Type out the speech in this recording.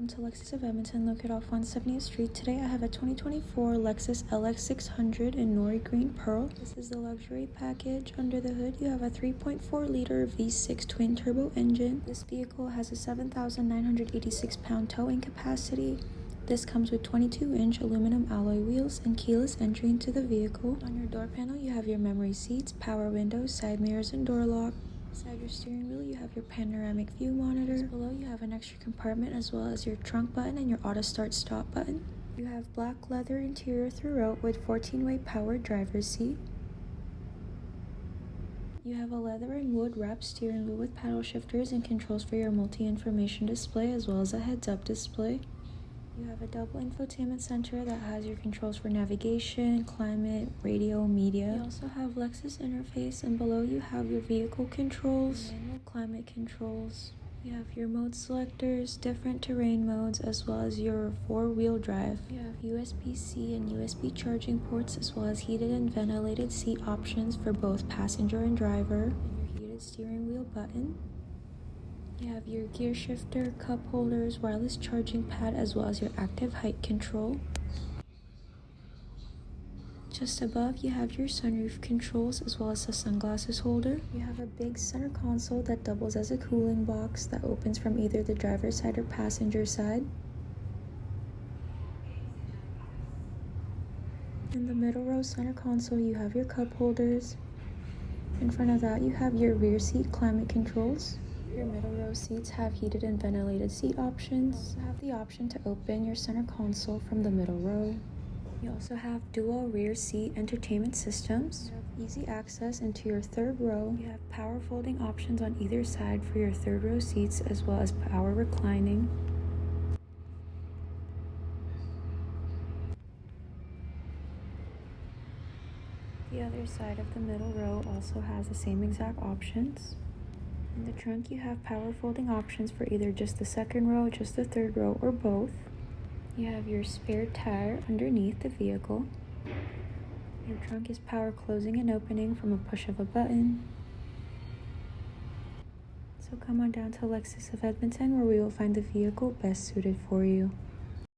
Welcome to Lexus of Edmonton, located off 170th Street. Today I have a 2024 Lexus LX 600 in NORI GREEN PEARL. This is the luxury package. Under the hood you have a 3.4-liter V6 twin-turbo engine. This vehicle has a 7,986-pound towing capacity. This comes with 22-inch aluminum alloy wheels and keyless entry into the vehicle. On your door panel you have your memory seats, power windows, side mirrors, and door lock. Beside your steering wheel you have your panoramic view monitor. Below you have an extra compartment as well as your trunk button and your auto start stop button. You have black leather interior throughout with 14-way powered driver's seat. You have a leather and wood wrapped steering wheel with paddle shifters and controls for your multi-information display as well as a heads-up display. You have a double infotainment center that has your controls for navigation, climate, radio, media. You also have Lexus interface, and below you have your vehicle controls, manual climate controls. You have your mode selectors, different terrain modes, as well as your four-wheel drive. You have USB-C and USB charging ports, as well as heated and ventilated seat options for both passenger and driver, and your heated steering wheel button. You have your gear shifter, cup holders, wireless charging pad, as well as your active height control. Just above, you have your sunroof controls as well as a sunglasses holder. You have a big center console that doubles as a cooling box that opens from either the driver's side or passenger side. In the middle row center console, you have your cup holders. In front of that, you have your rear seat climate controls. Your middle row seats have heated and ventilated seat options. You have the option to open your center console from the middle row. You also have dual rear seat entertainment systems. You have easy access into your third row. You have power folding options on either side for your third row seats as well as power reclining. The other side of the middle row also has the same exact options. In the trunk, you have power folding options for either just the second row, just the third row, or both. You have your spare tire underneath the vehicle. Your trunk is power closing and opening from a push of a button. So come on down to Lexus of Edmonton where we will find the vehicle best suited for you.